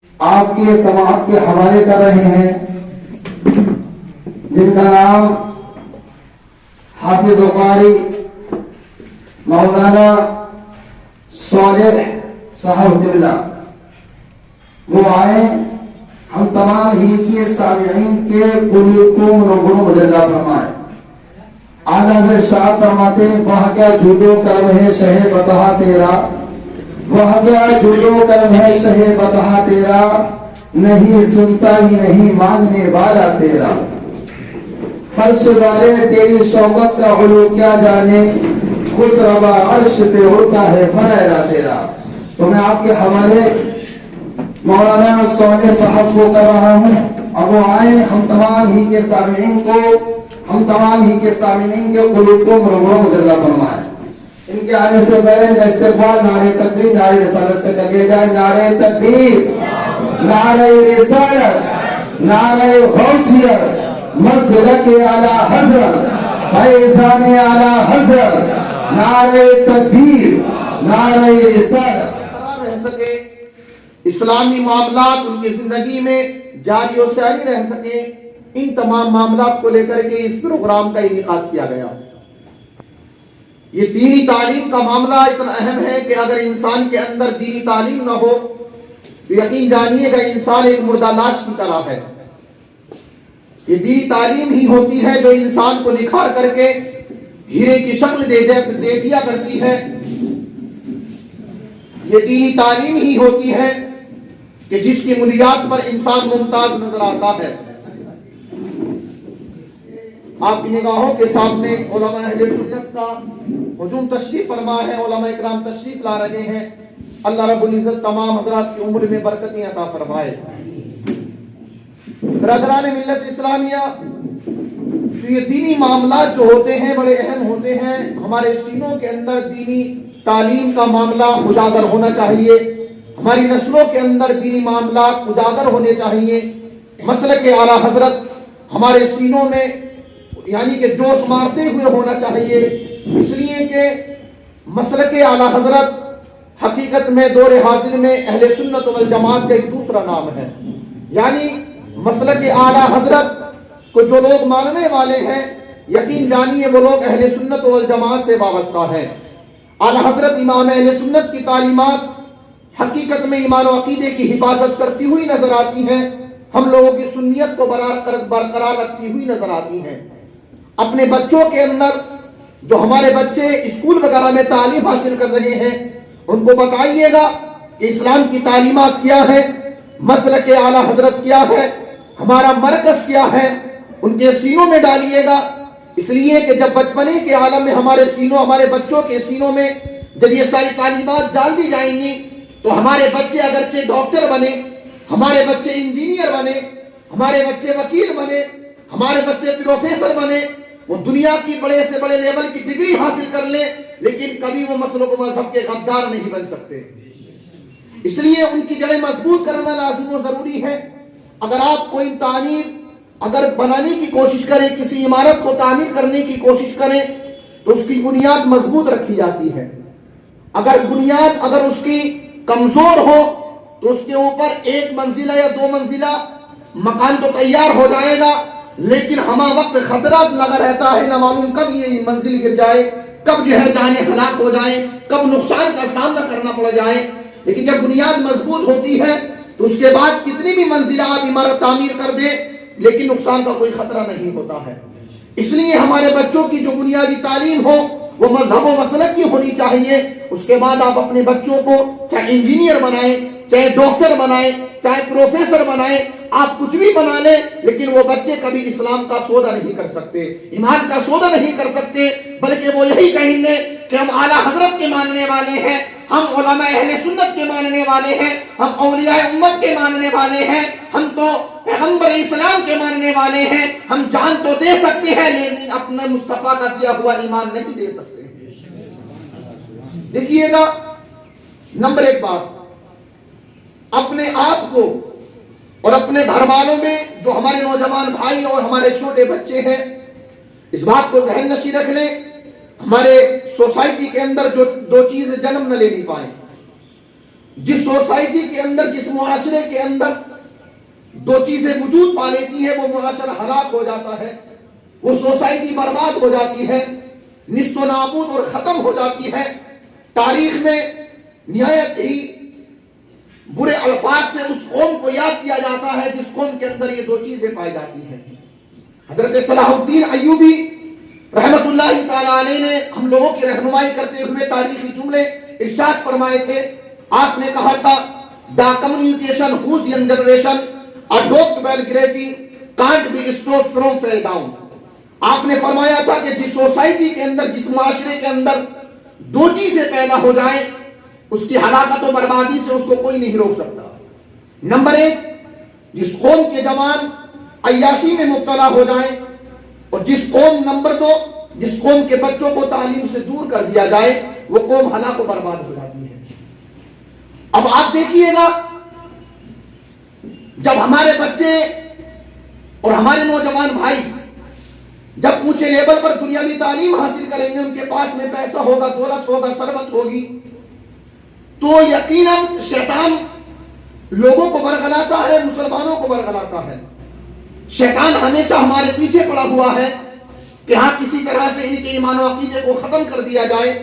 آپ کی سماعت کے حوالے کر رہے ہیں جن کا نام حافظ و قاری مولانا صالح صاحب قبلہ، وہ آئے ہم تمام ہی کے سامعین کے قلوب کو منور و مجلہ فرمائے۔ اعلیٰ حضرت صاحب فرماتے ہیں وہ کیا جھوٹو کرم ہے شہ بتہا تیرا، وہ کیا جھوٹو کرم ہے شہ بتہا تیرا، نہیں سنتا ہی نہیں ماننے والا تیرا، فرش والے تیری شوقت کا علو کیا جانے، خوش ربا عرش پہ اڑتا ہے فرائرہ تیرا۔ تو میں آپ کے حوالے مولانا صالح صاحب کو کر رہا ہوں، اور وہ آئے ہم تمام ہی کے سامعین کے قلوب کو منور و مجلہ فرمائے۔ ان کے آنے سے پہلے کا استقبال نعرہ تکبیر نعرہ رسالت سے کر لیا جائے۔ نعرہ تکبیر، نعرہ رسالت، نعرہ غوثیت، مسلک اعلی حضرت، فیضان اعلی حضرت، نعرہ تکبیر، نعرہ رسالت۔ برقرار رہ سکے، اسلامی معاملات ان کی زندگی میں جاری و ساری رہ سکے، ان تمام معاملات کو لے کر کے اس پروگرام کا انعقاد کیا گیا۔ یہ دینی تعلیم کا معاملہ اتنا اہم ہے کہ اگر انسان کے اندر دینی تعلیم نہ ہو تو یقین جانیے گا انسان ایک مردہ لاش کی طرح ہے۔ یہ دینی تعلیم ہی ہوتی ہے جو انسان کو نکھار کر کے ہیرے کی شکل دے دیا کرتی ہے۔ یہ دینی تعلیم ہی ہوتی ہے کہ جس کی بنیاد پر انسان ممتاز نظر آتا ہے۔ آپ کی نگاہوں کے سامنے علماء اہل سنت کا ہجوم تشریف فرما ہے، علماء اکرام تشریف لا رہے ہیں۔ اللہ رب العزت تمام حضرات کی عمر میں برکتیں عطا فرمائے۔ برادران ملت اسلامیہ، تو یہ دینی معاملات جو ہوتے ہیں بڑے اہم ہوتے ہیں۔ ہمارے سینوں کے اندر دینی تعلیم کا معاملہ اجاگر ہونا چاہیے، ہماری نسلوں کے اندر دینی معاملات اجاگر ہونے چاہیے۔ مسلک اعلیٰ حضرت ہمارے سینوں میں یعنی کہ جوش مارتے ہوئے ہونا چاہیے، اس لیے کہ مسلک اعلیٰ حضرت حقیقت میں دور حاضر میں اہل سنت والجماعت کا ایک دوسرا نام ہے۔ یعنی مسلک اعلیٰ حضرت کو جو لوگ ماننے والے ہیں یقین جانیے وہ لوگ اہل سنت والجماعت سے وابستہ ہیں۔ اعلیٰ حضرت امام اہل سنت کی تعلیمات حقیقت میں ایمان و عقیدے کی حفاظت کرتی ہوئی نظر آتی ہیں، ہم لوگوں کی سنیت کو برقرار رکھتی ہوئی نظر آتی ہیں۔ اپنے بچوں کے اندر جو ہمارے بچے اسکول وغیرہ میں تعلیم حاصل کر رہے ہیں ان کو بتائیے گا کہ اسلام کی تعلیمات کیا ہے، مسلک اعلیٰ حضرت کیا ہے، ہمارا مرکز کیا ہے، ان کے سینوں میں ڈالیے گا۔ اس لیے کہ جب بچپنے کے عالم میں ہمارے بچوں کے سینوں میں جب یہ ساری تعلیمات ڈال دی جائیں گی تو ہمارے بچے اگرچہ ڈاکٹر بنے، ہمارے بچے انجینئر بنے، ہمارے بچے وکیل بنے، ہمارے بچے پروفیسر بنے، وہ دنیا کی بڑے سے بڑے لیول کی ڈگری حاصل کر لیں، لیکن کبھی وہ مسلک و مذہب کے غدار نہیں بن سکتے۔ اس لیے ان کی جڑیں مضبوط کرنا لازم و ضروری ہے۔ اگر آپ کوئی تعمیر اگر بنانے کی کوشش کریں، کسی عمارت کو تعمیر کرنے کی کوشش کریں تو اس کی بنیاد مضبوط رکھی جاتی ہے۔ اگر بنیاد اس کی کمزور ہو تو اس کے اوپر ایک منزلہ یا دو منزلہ مکان تو تیار ہو جائے گا، لیکن ہمہ وقت خطرہ لگا رہتا ہے، نہ معلوم کب یہ منزل گر جائے، کب جانے ہلاک ہو جائے، کب نقصان کا سامنا کرنا پڑ جائے۔ لیکن جب بنیاد مضبوط ہوتی ہے تو اس کے بعد کتنی بھی منزلہ آپ عمارت تعمیر کر دیں لیکن نقصان کا کوئی خطرہ نہیں ہوتا ہے۔ اس لیے ہمارے بچوں کی جو بنیادی تعلیم ہو وہ مذہب و مسلک کی ہونی چاہیے۔ اس کے بعد آپ اپنے بچوں کو چاہے انجینئر بنائیں، چاہے ڈاکٹر بنائیں، چاہے پروفیسر بنائیں، آپ کچھ بھی بنا لیں، لیکن وہ بچے کبھی اسلام کا سودا نہیں کر سکتے، ایمان کا سودا نہیں کر سکتے، بلکہ وہ یہی کہیں گے کہ ہم اعلیٰ حضرت کے ماننے والے ہیں، ہم علماء اہل سنت کے ماننے والے ہیں، ہم اولیاء امت کے ماننے والے ہیں، ہم تو پیغمبر اسلام کے ماننے والے ہیں، ہم جان تو دے سکتے ہیں لیکن اپنے مصطفیٰ کا دیا ہوا ایمان نہیں دے سکتے۔ دیکھیے گا، نمبر ایک بات، اپنے آپ کو اور اپنے گھر والوں میں جو ہمارے نوجوان بھائی اور ہمارے چھوٹے بچے ہیں اس بات کو ذہن نشین رکھ لیں، ہمارے سوسائٹی کے اندر جو دو چیزیں جنم نہ لے نہیں پائیں، جس سوسائٹی کے اندر, جس معاشرے کے اندر دو چیزیں وجود پا لیتی ہیں, وہ معاشرہ ہلاک ہو جاتا ہے, وہ سوسائٹی برباد ہو جاتی ہے, نیست و نابود اور ختم ہو جاتی ہے. تاریخ میں نہایت ہی برے الفاظ سے اس قوم کو یاد کیا جاتا ہے جس قوم کے اندر یہ دو چیزیں پائی جاتی ہیں. حضرت صلاح الدین ایوبی رحمت اللہ تعالی علیہ نے ہم لوگوں کی رہنمائی کرتے ہوئے تاریخی جملے ارشاد فرمائے تھے. آپ نے کہا تھا, the communication whose young generation adapt vulgarity can't be stopped from fail down. آپ نے فرمایا تھا کہ جس سوسائٹی کے اندر, جس معاشرے کے اندر دو چیزیں پیدا ہو جائیں, اس کی ہلاکت و بربادی سے اس کو کوئی نہیں روک سکتا. نمبر ایک, جس قوم کے جوان عیاشی میں مبتلا ہو جائیں, اور جس قوم, نمبر دو, جس قوم کے بچوں کو تعلیم سے دور کر دیا جائے, وہ قوم ہلاک و برباد ہو جاتی ہے. اب آپ دیکھیے گا, جب ہمارے بچے اور ہمارے نوجوان بھائی جب اونچے لیول پر دنیاوی تعلیم حاصل کریں گے, ان کے پاس میں پیسہ ہوگا, دولت ہوگا, ثروت ہوگی, تو یقیناً شیطان لوگوں کو برگلاتا ہے, مسلمانوں کو برگلاتا ہے. شیطان ہمیشہ ہمارے پیچھے پڑا ہوا ہے کہ ہاں کسی طرح سے ان کے ایمان و عقیدے کو ختم کر دیا جائے,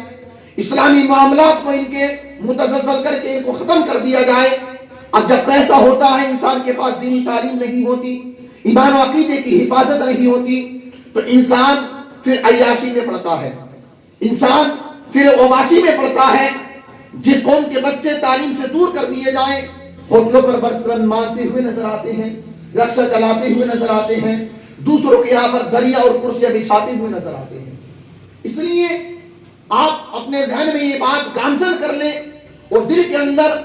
اسلامی معاملات کو ان کے متزلزل کر کے ان کو ختم کر دیا جائے. اب جب پیسہ ہوتا ہے, انسان کے پاس دینی تعلیم نہیں ہوتی, ایمان و عقیدے کی حفاظت نہیں ہوتی, تو انسان پھر عیاشی میں پڑتا ہے, انسان پھر اوباشی میں پڑتا ہے. جس قوم کے بچے تعلیم سے دور کر دیے جائیں, ہوٹلوں پر برتن مانجتے ہوئے نظر آتے ہیں, رکشہ چلاتے ہوئے نظر آتے ہیں, دوسروں کے یہاں پر دریا اور کرسیاں بچھاتے ہوئے نظر آتے ہیں. اس لیے آپ اپنے ذہن میں یہ بات گامزن کر لیں اور دل کے اندر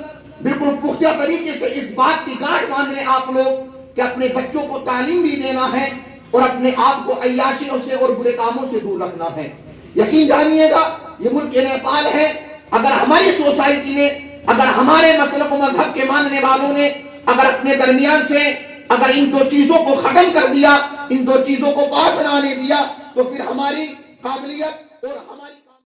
بالکل پختہ طریقے سے اس بات کی گاٹھ باندھ لیں آپ لوگ کہ اپنے بچوں کو تعلیم بھی دینا ہے اور اپنے آپ کو عیاشیوں سے اور برے کاموں سے دور رکھنا ہے. یقین جانیے گا, یہ ملک نیپال ہے. اگر ہماری سوسائٹی نے, اگر ہمارے مسلک و مذہب کے ماننے والوں نے اگر اپنے درمیان سے اگر ان دو چیزوں کو ختم کر دیا, ان دو چیزوں کو پاس نہ آنے دیا, تو پھر ہماری قابلیت اور ہماری